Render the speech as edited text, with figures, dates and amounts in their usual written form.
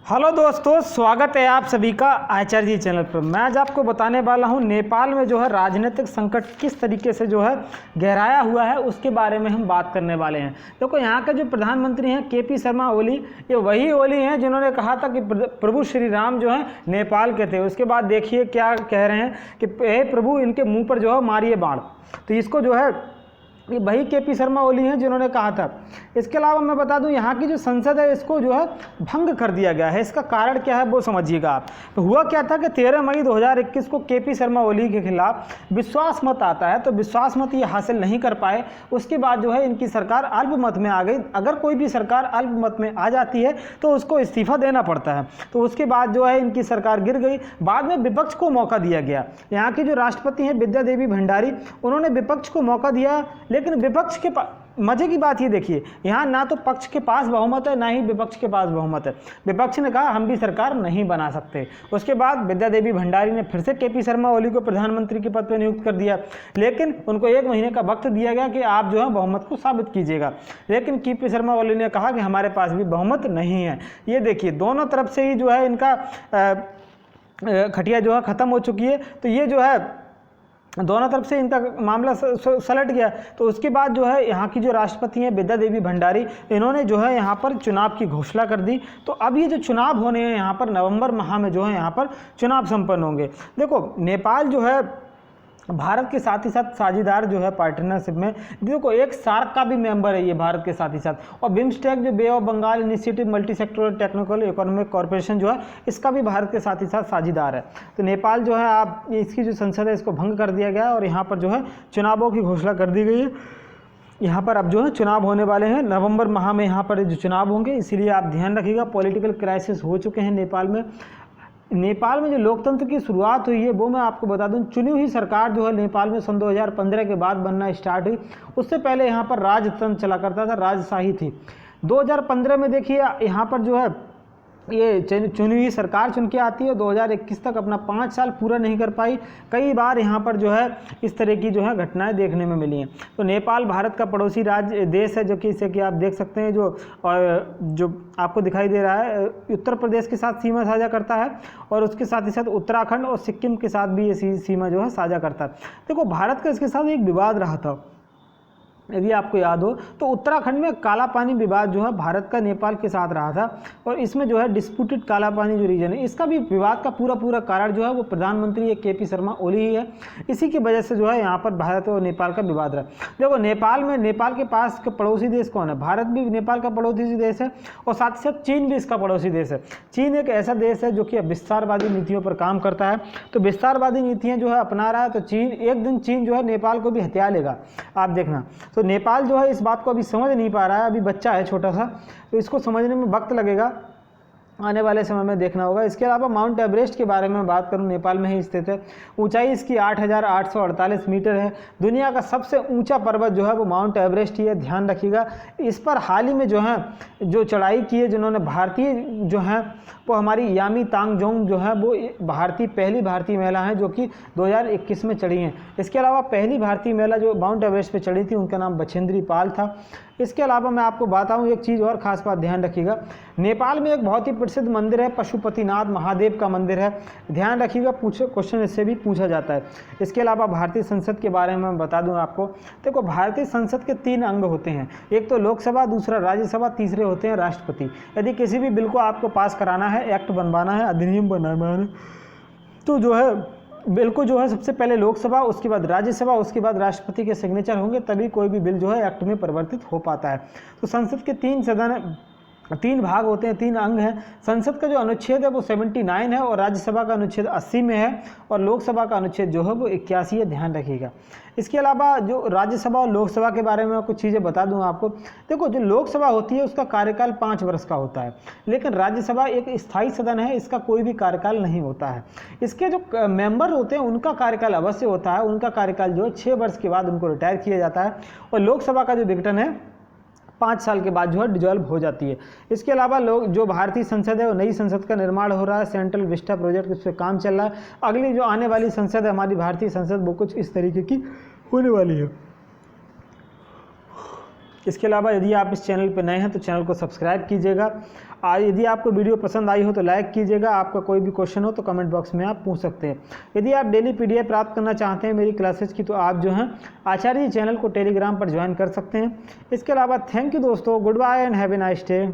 Hello दोस्तों, स्वागत है आप सभी का आचार्य जी चैनल पर। मैं आज आपको बताने वाला हूं नेपाल में जो है राजनीतिक संकट किस तरीके से जो है गहराया हुआ है, उसके बारे में हम बात करने वाले हैं। देखो, यहाँ के जो प्रधानमंत्री हैं केपी शर्मा ओली, ये वही ओली हैं जिन्होंने कहा था कि प्रभु श्री राम जो है नेपाल के थे। उसके बाद देखिए क्या कह रहे हैं कि हे प्रभु, इनके मुँह पर जो है मारिए बाण। तो इसको जो है ये वही केपी शर्मा ओली हैं जिन्होंने कहा था। इसके अलावा मैं बता दूं, यहाँ की जो संसद है इसको जो है भंग कर दिया गया है। इसका कारण क्या है वो समझिएगा आप। तो हुआ क्या था कि 13 मई 2021 को केपी शर्मा ओली के खिलाफ विश्वास मत आता है, तो विश्वास मत ये हासिल नहीं कर पाए। उसके बाद जो है इनकी सरकार अल्पमत में आ गई। अगर कोई भी सरकार अल्पमत में आ जाती है तो उसको इस्तीफा देना पड़ता है। तो उसके बाद जो है इनकी सरकार गिर गई। बाद में विपक्ष को मौका दिया गया। यहाँ की जो राष्ट्रपति हैं विद्या देवी भंडारी, उन्होंने विपक्ष को मौका दिया, लेकिन विपक्ष के मजे की बात ये देखिए, यहाँ ना तो पक्ष के पास बहुमत है ना ही विपक्ष के पास बहुमत है। विपक्ष ने कहा हम भी सरकार नहीं बना सकते। उसके बाद विद्या देवी भंडारी ने फिर से केपी शर्मा ओली को प्रधानमंत्री के पद पर नियुक्त कर दिया, लेकिन उनको 1 महीने का वक्त दिया गया कि आप जो है बहुमत को साबित कीजिएगा। लेकिन केपी शर्मा ओली ने कहा कि हमारे पास भी बहुमत नहीं है। ये देखिए, दोनों तरफ से ही जो है इनका खटिया जो है ख़त्म हो चुकी है। तो ये जो है दोनों तरफ से इनका मामला सलट गया। तो उसके बाद जो है यहाँ की जो राष्ट्रपति हैं विद्या देवी भंडारी, इन्होंने जो है यहाँ पर चुनाव की घोषणा कर दी। तो अब ये जो चुनाव होने हैं यहाँ पर नवंबर माह में जो है यहाँ पर चुनाव संपन्न होंगे। देखो, नेपाल जो है भारत के साथ ही साथ साझेदार जो है पार्टनरशिप में, देखो एक सार्क का भी मेंबर है ये भारत के साथ ही साथ। और बिम्स्टेक जो bay of Bengal initiative multi sectoral technical economic corporation जो है, इसका भी भारत के साथ ही साथ साझेदार है। तो नेपाल जो है, आप इसकी जो संसद है इसको भंग कर दिया गया और यहाँ पर जो है चुनावों की घोषणा कर दी गई है। यहाँ पर अब जो है चुनाव होने वाले हैं नवंबर माह में, यहाँ पर जो चुनाव होंगे, इसीलिए आप ध्यान रखिएगा। पॉलिटिकल क्राइसिस हो चुके हैं नेपाल में। नेपाल में जो लोकतंत्र की शुरुआत हुई है वो मैं आपको बता दूं, चुनी हुई सरकार जो है नेपाल में सन 2015 के बाद बनना स्टार्ट हुई। उससे पहले यहाँ पर राजतंत्र चला करता था, राजशाही थी। 2015 में देखिए यहाँ पर जो है ये चुनी हुई सरकार चुन के आती है। 2021 तक अपना 5 साल पूरा नहीं कर पाई। कई बार यहाँ पर जो है इस तरह की जो है घटनाएं देखने में मिली हैं। तो नेपाल भारत का पड़ोसी राज्य देश है, जो कि इसे कि आप देख सकते हैं जो आपको दिखाई दे रहा है, उत्तर प्रदेश के साथ सीमा साझा करता है और उसके साथ ही साथ उत्तराखंड और सिक्किम के साथ भी ये सीमा जो है साझा करता है। देखो, भारत का इसके साथ एक विवाद रहा था, यदि आपको याद हो तो उत्तराखंड में काला पानी विवाद जो है भारत का नेपाल के साथ रहा था। और इसमें जो है डिस्प्यूटेड काला पानी जो रीजन है, इसका भी विवाद का पूरा कारण जो है वो प्रधानमंत्री ये केपी शर्मा ओली ही है। इसी की वजह से जो है यहाँ पर भारत और नेपाल का विवाद रहा। देखो, नेपाल के पास के पड़ोसी देश कौन है? भारत भी नेपाल का पड़ोसी देश है और साथ ही साथ चीन भी इसका पड़ोसी देश है। चीन एक ऐसा देश है जो कि विस्तारवादी नीतियों पर काम करता है। तो विस्तारवादी नीतियाँ जो है अपना रहा है, तो एक दिन चीन जो है नेपाल को भी हथिया लेगा, आप देखना। तो नेपाल जो है इस बात को अभी समझ नहीं पा रहा है, अभी बच्चा है छोटा सा, तो इसको समझने में वक्त लगेगा, आने वाले समय में देखना होगा। इसके अलावा माउंट एवरेस्ट के बारे में बात करूं, नेपाल में ही स्थित है। ऊंचाई इसकी 8,848 मीटर है। दुनिया का सबसे ऊंचा पर्वत जो है वो माउंट एवरेस्ट ही है, ध्यान रखिएगा। इस पर हाल ही में जो है जो चढ़ाई की है जिन्होंने भारतीय जो है वो हमारी यामी तांगजोंग जो है वो पहली भारतीय महिला है जो कि 2021 में चढ़ी हैं। इसके अलावा पहली भारतीय महिला जो माउंट एवरेस्ट पे चढ़ी थी उनका नाम बछेंद्री पाल था। इसके अलावा मैं आपको बताऊं एक चीज़ और ख़ास बात, ध्यान रखिएगा। नेपाल में एक बहुत ही प्रसिद्ध मंदिर है, पशुपतिनाथ महादेव का मंदिर है, ध्यान रखिएगा। क्वेश्चन इससे भी पूछा जाता है। इसके अलावा भारतीय संसद के बारे में मैं बता दूं आपको। देखो, भारतीय संसद के 3 अंग होते हैं, एक तो लोकसभा, दूसरा राज्यसभा, तीसरे होते हैं राष्ट्रपति। यदि किसी भी बिल को आपको पास कराना है, एक्ट बनवाना है, अधिनियम बनाना है, तो जो है बिल को जो है सबसे पहले लोकसभा, उसके बाद राज्यसभा, उसके बाद राष्ट्रपति के सिग्नेचर होंगे, तभी कोई भी बिल जो है एक्ट में परिवर्तित हो पाता है। तो संसद के 3 भाग होते हैं, 3 अंग हैं। संसद का जो अनुच्छेद है वो 79 है और राज्यसभा का अनुच्छेद 80 में है और लोकसभा का अनुच्छेद जो है वो 81 है, ध्यान रखिएगा। इसके अलावा जो राज्यसभा और लोकसभा के बारे में कुछ चीज़ें बता दूं आपको। देखो, जो लोकसभा होती है उसका कार्यकाल 5 वर्ष का होता है, लेकिन राज्यसभा एक स्थायी सदन है, इसका कोई भी कार्यकाल नहीं होता है। इसके जो मेंबर होते हैं उनका कार्यकाल अवश्य होता है, उनका कार्यकाल जो है 6 वर्ष के बाद उनको रिटायर किया जाता है। और लोकसभा का जो विघटन है 5 साल के बाद जो है डिजॉल्व हो जाती है। इसके अलावा जो भारतीय संसद है वो नई संसद का निर्माण हो रहा है, सेंट्रल विस्टा प्रोजेक्ट इस पर काम चल रहा है। अगली जो आने वाली संसद है हमारी भारतीय संसद, वो कुछ इस तरीके की होने वाली है। इसके अलावा यदि आप इस चैनल पर नए हैं तो चैनल को सब्सक्राइब कीजिएगा। यदि आपको वीडियो पसंद आई हो तो लाइक कीजिएगा। आपका कोई भी क्वेश्चन हो तो कमेंट बॉक्स में आप पूछ सकते हैं। यदि आप डेली PDF प्राप्त करना चाहते हैं मेरी क्लासेस की, तो आप जो हैं आचार्य जी चैनल को टेलीग्राम पर ज्वाइन कर सकते हैं। इसके अलावा थैंक यू दोस्तों, good bye and have a nice day.